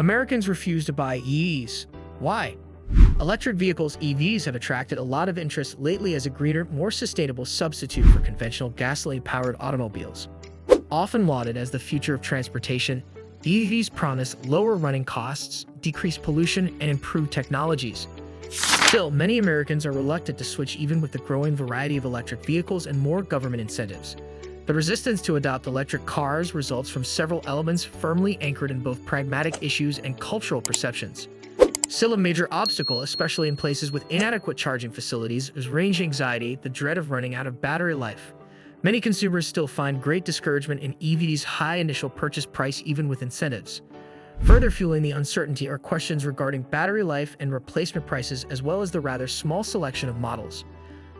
Americans refuse to buy EVs. Why? Electric vehicles (EVs) have attracted a lot of interest lately as a greener, more sustainable substitute for conventional gasoline-powered automobiles. Often lauded as the future of transportation, EVs promise lower running costs, decreased pollution, and improved technologies. Still, many Americans are reluctant to switch even with the growing variety of electric vehicles and more government incentives. The resistance to adopt electric cars results from several elements firmly anchored in both pragmatic issues and cultural perceptions. Still, a major obstacle, especially in places with inadequate charging facilities, is range anxiety, the dread of running out of battery life. Many consumers still find great discouragement in EVs' high initial purchase price even with incentives. Further fueling the uncertainty are questions regarding battery life and replacement prices, as well as the rather small selection of models.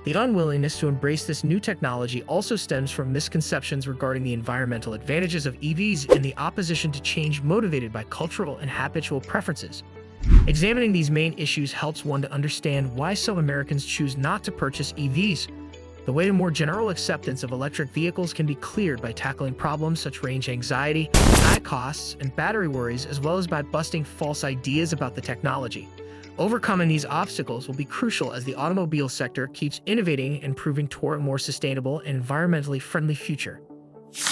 The unwillingness to embrace this new technology also stems from misconceptions regarding the environmental advantages of EVs and the opposition to change motivated by cultural and habitual preferences. Examining these main issues helps one to understand why some Americans choose not to purchase EVs. The way to more general acceptance of electric vehicles can be cleared by tackling problems such as range anxiety, high costs, and battery worries, as well as by busting false ideas about the technology. Overcoming these obstacles will be crucial as the automobile sector keeps innovating and improving toward a more sustainable and environmentally friendly future.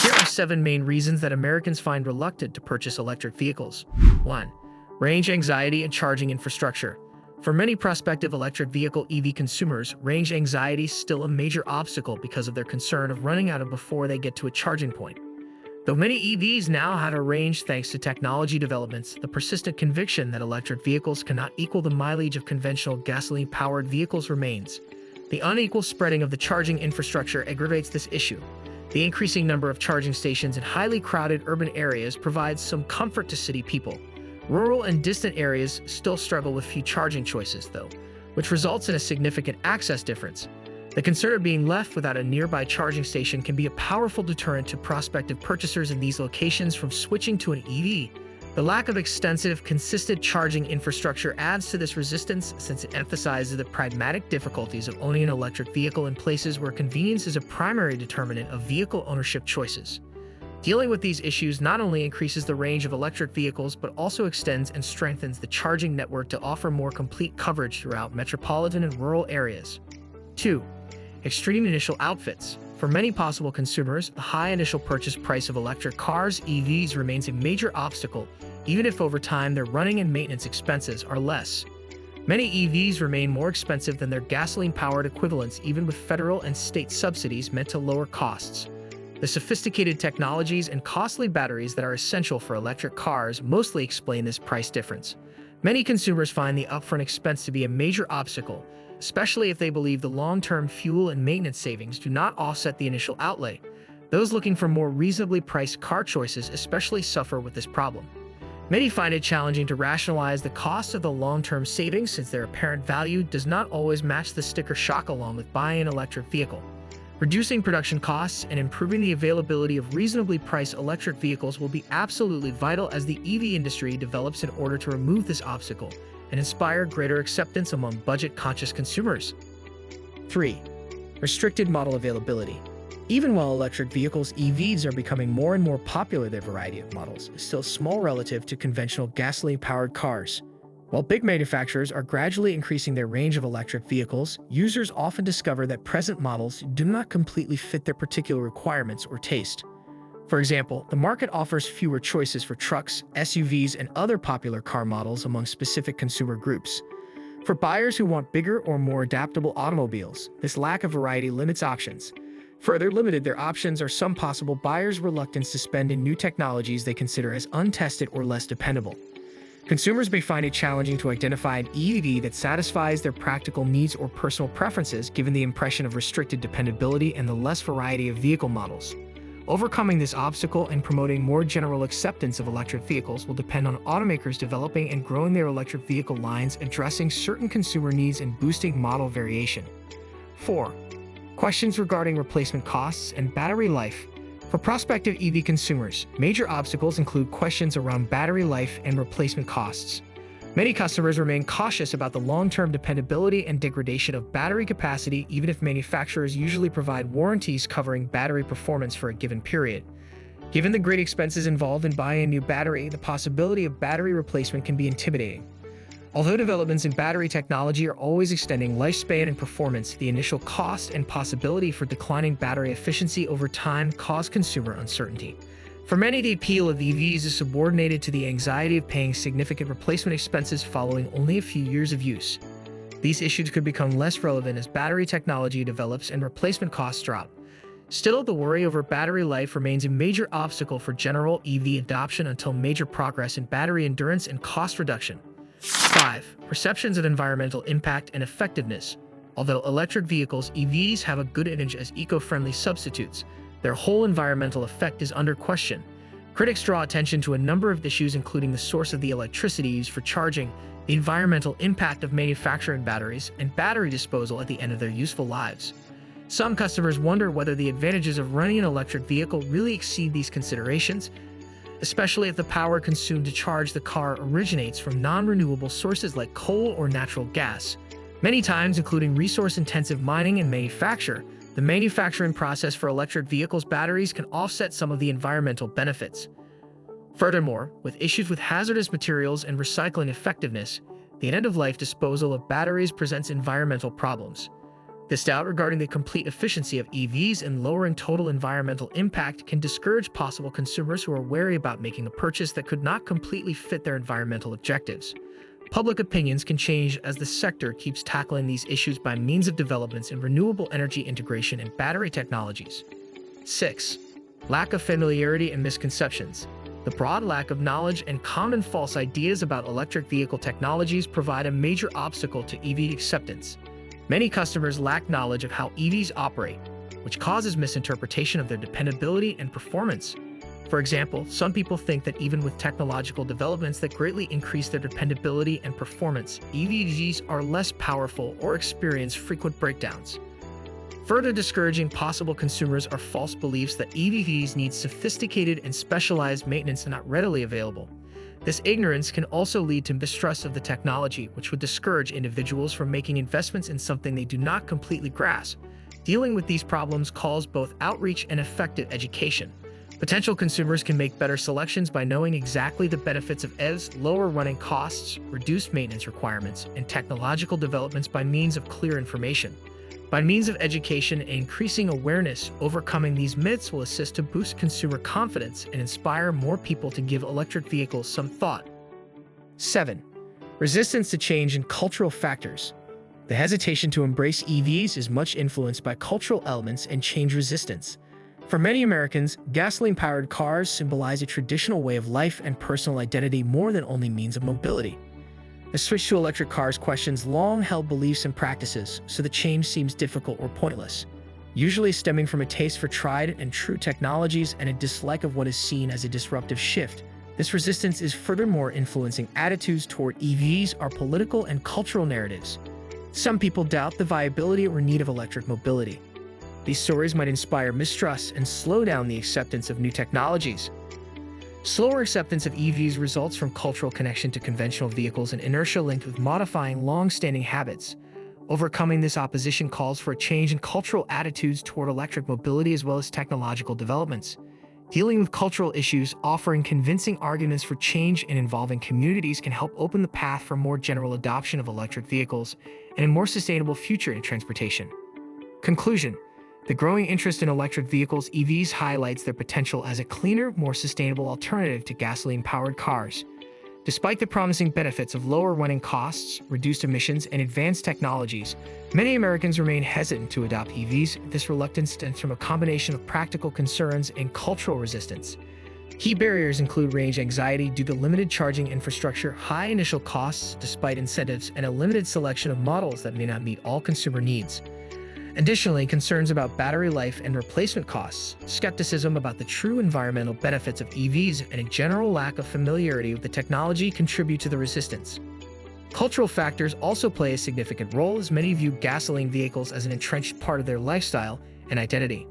Here are 7 main reasons that Americans find reluctant to purchase electric vehicles. 1. Range anxiety and charging infrastructure. For many prospective electric vehicle (EV) consumers, range anxiety is still a major obstacle because of their concern of running out before they get to a charging point. Though many EVs now have a range thanks to technology developments, the persistent conviction that electric vehicles cannot equal the mileage of conventional gasoline-powered vehicles remains. The unequal spreading of the charging infrastructure aggravates this issue. The increasing number of charging stations in highly crowded urban areas provides some comfort to city people. Rural and distant areas still struggle with few charging choices, though, which results in a significant access difference. The concern of being left without a nearby charging station can be a powerful deterrent to prospective purchasers in these locations from switching to an EV. The lack of extensive, consistent charging infrastructure adds to this resistance since it emphasizes the pragmatic difficulties of owning an electric vehicle in places where convenience is a primary determinant of vehicle ownership choices. Dealing with these issues not only increases the range of electric vehicles but also extends and strengthens the charging network to offer more complete coverage throughout metropolitan and rural areas. 2. Extreme initial outfits. For many possible consumers, the high initial purchase price of electric cars (EVs) remains a major obstacle, even if over time their running and maintenance expenses are less. Many EVs remain more expensive than their gasoline-powered equivalents even with federal and state subsidies meant to lower costs. The sophisticated technologies and costly batteries that are essential for electric cars mostly explain this price difference. Many consumers find the upfront expense to be a major obstacle, especially if they believe the long-term fuel and maintenance savings do not offset the initial outlay. Those looking for more reasonably priced car choices especially suffer with this problem. Many find it challenging to rationalize the cost of the long-term savings since their apparent value does not always match the sticker shock along with buying an electric vehicle. Reducing production costs and improving the availability of reasonably priced electric vehicles will be absolutely vital as the EV industry develops in order to remove this obstacle and inspire greater acceptance among budget-conscious consumers. 3. Restricted model availability. Even while electric vehicles (EVs) are becoming more and more popular, their variety of models is still small relative to conventional gasoline-powered cars. While big manufacturers are gradually increasing their range of electric vehicles, users often discover that present models do not completely fit their particular requirements or taste. For example, the market offers fewer choices for trucks, SUVs, and other popular car models among specific consumer groups. For buyers who want bigger or more adaptable automobiles, this lack of variety limits options. Further limited their options are some possible buyers' reluctance to spend in new technologies they consider as untested or less dependable. Consumers may find it challenging to identify an EV that satisfies their practical needs or personal preferences given the impression of restricted dependability and the less variety of vehicle models. Overcoming this obstacle and promoting more general acceptance of electric vehicles will depend on automakers developing and growing their electric vehicle lines, addressing certain consumer needs and boosting model variation. 4. Questions regarding replacement costs and battery life. For prospective EV consumers, major obstacles include questions around battery life and replacement costs. Many customers remain cautious about the long-term dependability and degradation of battery capacity, even if manufacturers usually provide warranties covering battery performance for a given period. Given the great expenses involved in buying a new battery, the possibility of battery replacement can be intimidating. Although developments in battery technology are always extending lifespan and performance, the initial cost and possibility for declining battery efficiency over time cause consumer uncertainty. For many, the appeal of EVs is subordinated to the anxiety of paying significant replacement expenses following only a few years of use. These issues could become less relevant as battery technology develops and replacement costs drop. Still, the worry over battery life remains a major obstacle for general EV adoption until major progress in battery endurance and cost reduction. 5. Perceptions of environmental impact and effectiveness. Although electric vehicles (EVs) have a good image as eco-friendly substitutes, their whole environmental effect is under question. Critics draw attention to a number of issues, including the source of the electricity used for charging, the environmental impact of manufacturing batteries, and battery disposal at the end of their useful lives. Some customers wonder whether the advantages of running an electric vehicle really exceed these considerations, especially if the power consumed to charge the car originates from non-renewable sources like coal or natural gas. Many times, including resource-intensive mining and manufacture, the manufacturing process for electric vehicles' batteries can offset some of the environmental benefits. Furthermore, with issues with hazardous materials and recycling effectiveness, the end-of-life disposal of batteries presents environmental problems. This doubt regarding the complete efficiency of EVs and lowering total environmental impact can discourage possible consumers who are wary about making a purchase that could not completely fit their environmental objectives. Public opinions can change as the sector keeps tackling these issues by means of developments in renewable energy integration and battery technologies. 6. Lack of familiarity and misconceptions. The broad lack of knowledge and common false ideas about electric vehicle technologies provide a major obstacle to EV acceptance. Many customers lack knowledge of how EVs operate, which causes misinterpretation of their dependability and performance. For example, some people think that even with technological developments that greatly increase their dependability and performance, EVs are less powerful or experience frequent breakdowns. Further discouraging possible consumers are false beliefs that EVs need sophisticated and specialized maintenance not readily available. This ignorance can also lead to mistrust of the technology, which would discourage individuals from making investments in something they do not completely grasp. Dealing with these problems calls both outreach and effective education. Potential consumers can make better selections by knowing exactly the benefits of EVs, lower running costs, reduced maintenance requirements, and technological developments by means of clear information. By means of education and increasing awareness, overcoming these myths will assist to boost consumer confidence and inspire more people to give electric vehicles some thought. 7. Resistance to change and cultural factors. The hesitation to embrace EVs is much influenced by cultural elements and change resistance. For many Americans, gasoline-powered cars symbolize a traditional way of life and personal identity more than only means of mobility. The switch to electric cars questions long-held beliefs and practices, so the change seems difficult or pointless, usually stemming from a taste for tried and true technologies and a dislike of what is seen as a disruptive shift. This resistance is furthermore influencing attitudes toward EVs or political and cultural narratives. Some people doubt the viability or need of electric mobility. These stories might inspire mistrust and slow down the acceptance of new technologies. Slower acceptance of EVs results from cultural connection to conventional vehicles and inertia linked with modifying long-standing habits. Overcoming this opposition calls for a change in cultural attitudes toward electric mobility as well as technological developments. Dealing with cultural issues, offering convincing arguments for change, and involving communities can help open the path for more general adoption of electric vehicles and a more sustainable future in transportation. Conclusion. The growing interest in electric vehicles (EVs) highlights their potential as a cleaner, more sustainable alternative to gasoline-powered cars. Despite the promising benefits of lower running costs, reduced emissions, and advanced technologies, many Americans remain hesitant to adopt EVs. This reluctance stems from a combination of practical concerns and cultural resistance. Key barriers include range anxiety due to limited charging infrastructure, high initial costs despite incentives, and a limited selection of models that may not meet all consumer needs. Additionally, concerns about battery life and replacement costs, skepticism about the true environmental benefits of EVs, and a general lack of familiarity with the technology contribute to the resistance. Cultural factors also play a significant role, as many view gasoline vehicles as an entrenched part of their lifestyle and identity.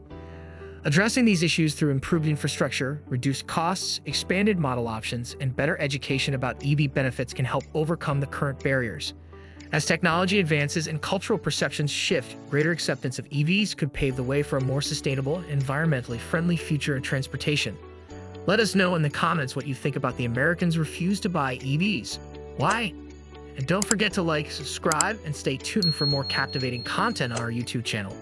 Addressing these issues through improved infrastructure, reduced costs, expanded model options, and better education about EV benefits can help overcome the current barriers. As technology advances and cultural perceptions shift, greater acceptance of EVs could pave the way for a more sustainable, environmentally friendly future in transportation. Let us know in the comments what you think about the Americans refuse to buy EVs. Why? And don't forget to like, subscribe, and stay tuned for more captivating content on our YouTube channel.